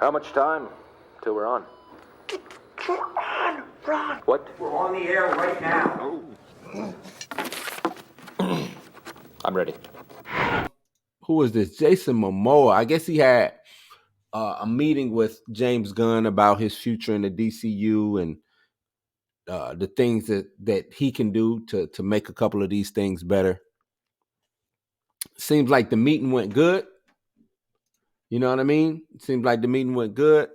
How much time till we're on? We're on, Ron. What? We're on the air right now. I'm ready. Who is this? Jason Momoa. I guess he had a meeting with James Gunn about his future in the DCU and the things that he can do to make a couple of these things better. Seems like the meeting went good. You know what I mean? Seems like the meeting went good.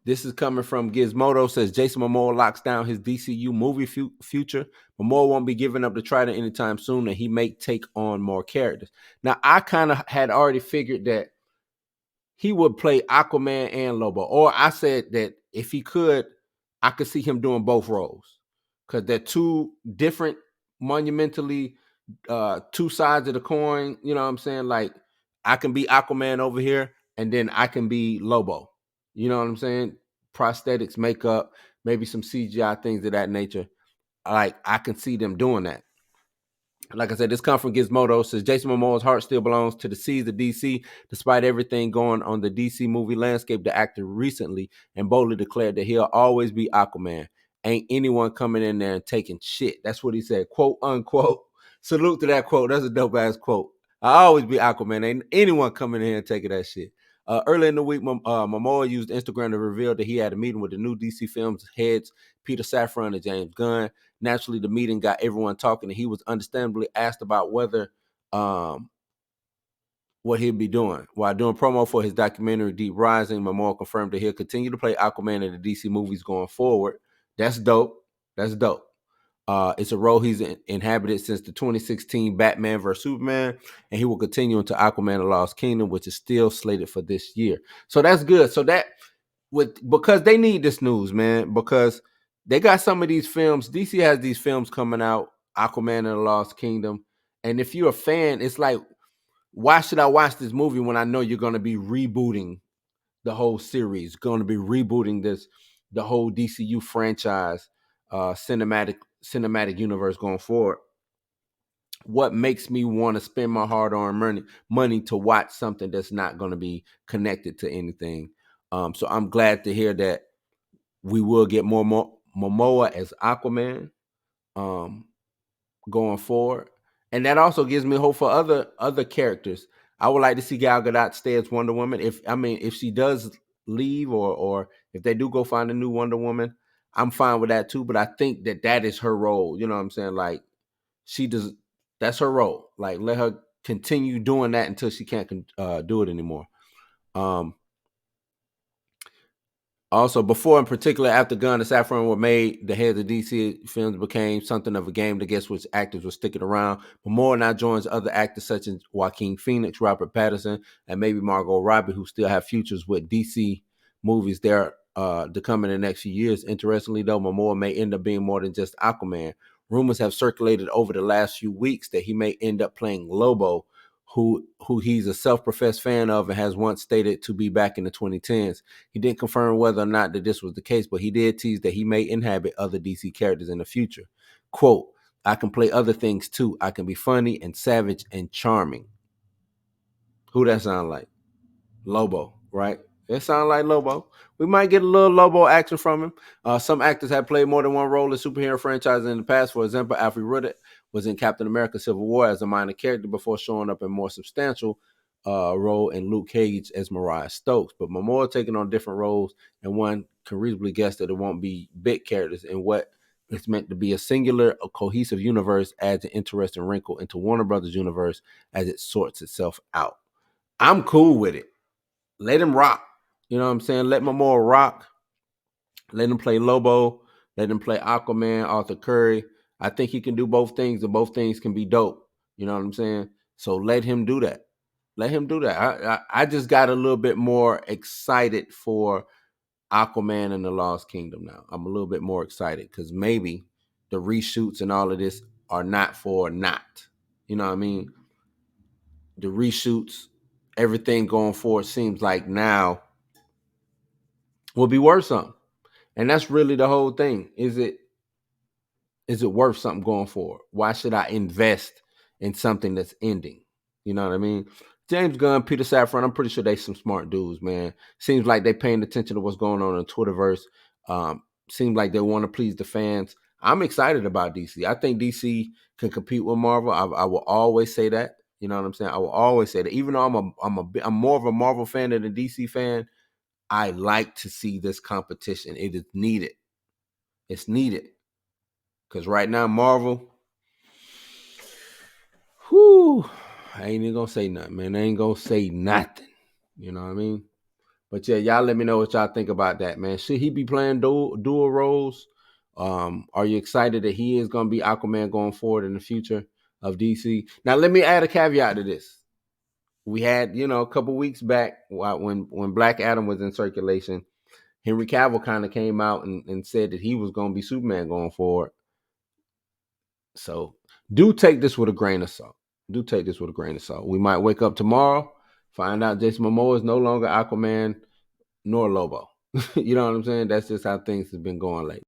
This is coming from Gizmodo. Says Jason Momoa locks down his DCU movie future. Momoa won't be giving up the Trident anytime soon, and he may take on more characters. Now, I kind of had already figured that he would play Aquaman and Lobo. Or I said that if he could, I could see him doing both roles. Because they're two different, monumentally, two sides of the coin. You know what I'm saying? Like, I can be Aquaman over here, and then I can be Lobo. You know what I'm saying? Prosthetics, makeup, maybe some CGI things of that nature. Like, I can see them doing that. Like I said, this comes from Gizmodo. Says Jason Momoa's heart still belongs to the seas of DC. Despite everything going on the DC movie landscape, the actor recently and boldly declared that he'll always be Aquaman. Ain't anyone coming in there and taking shit. That's what he said, quote unquote. Salute to that quote. That's a dope ass quote. I'll always be Aquaman. Ain't anyone coming in here and taking that shit. Earlier in the week, Momoa used Instagram to reveal that he had a meeting with the new DC Films heads, Peter Safran and James Gunn. Naturally, the meeting got everyone talking, and he was understandably asked about whether what he'd be doing. While doing promo for his documentary Deep Rising, Momoa confirmed that he'll continue to play Aquaman in the DC movies going forward. That's dope. That's dope. It's a role he's inhabited since the 2016 Batman vs. Superman, and he will continue into Aquaman: The Lost Kingdom, which is still slated for this year. So that's good. So that because they need this news, man, because they got some of these films. DC has these films coming out, Aquaman and the Lost Kingdom. And if you're a fan, it's like, why should I watch this movie when I know you're going to be rebooting the whole series, going to be rebooting the whole DCU franchise, cinematic universe going forward? What makes me want to spend my hard-earned money to watch something that's not going to be connected to anything? So I'm glad to hear that we will get more Momoa as Aquaman going forward. And that also gives me hope for other characters. I would like to see Gal Gadot stay as Wonder Woman. If she does leave or if they do go find a new Wonder Woman, I'm fine with that too. But I think that is her role. You know what I'm saying? Like, she does. That's her role. Like, let her continue doing that until she can't do it anymore. Also, before, in particular, after Gunn and Safran were made, the heads of DC Films became something of a game to guess which actors were sticking around. Momoa now joins other actors such as Joaquin Phoenix, Robert Pattinson, and maybe Margot Robbie, who still have futures with DC movies there to come in the next few years. Interestingly, though, Momoa may end up being more than just Aquaman. Rumors have circulated over the last few weeks that he may end up playing Lobo, who he's a self-professed fan of and has once stated to be back in the 2010s. He didn't confirm whether or not that this was the case, but he did tease that he may inhabit other DC characters in the future. Quote, I can play other things too. I can be funny and savage and charming. Who that sound like? Lobo, right? It sounds like Lobo. We might get a little Lobo action from him. Some actors have played more than one role in superhero franchises in the past. For example, Alfred Rudd was in Captain America Civil War as a minor character before showing up in more substantial role in Luke Cage as Mariah Stokes. But Momoa taking on different roles, and one can reasonably guess that it won't be big characters. And what it's meant to be a singular, a cohesive universe adds an interesting wrinkle into Warner Brothers universe as it sorts itself out. I'm cool with it. Let him rock. You know what I'm saying? Let Momoa rock. Let him play Lobo. Let him play Aquaman, Arthur Curry. I think he can do both things, and both things can be dope. You know what I'm saying? So let him do that. Let him do that. I just got a little bit more excited for Aquaman and the Lost Kingdom now. I'm a little bit more excited because maybe the reshoots and all of this are not for naught. You know what I mean? The reshoots, everything going forward seems like now will be worth something. And that's really the whole thing. Is it worth something going forward? Why should I invest in something that's ending? You know what I mean? James Gunn, Peter Safran, I'm pretty sure they some smart dudes, man. Seems like they paying attention to what's going on Twitterverse. Seems like they want to please the fans. I'm excited about DC. I think DC can compete with Marvel. I will always say that. You know what I'm saying? I will always say that. Even though I'm more of a Marvel fan than a DC fan, I like to see this competition. It is needed. It's needed. Because right now, Marvel, I ain't even gonna say nothing, man. I ain't gonna say nothing. You know what I mean? But yeah, y'all let me know what y'all think about that, man. Should he be playing dual roles? Are you excited that he is going to be Aquaman going forward in the future of DC? Now, let me add a caveat to this. We had, a couple weeks back when Black Adam was in circulation, Henry Cavill kind of came out and said that he was going to be Superman going forward. So do take this with a grain of salt. We might wake up tomorrow, find out Jason Momoa is no longer Aquaman nor Lobo. You know what I'm saying? That's just how things have been going lately.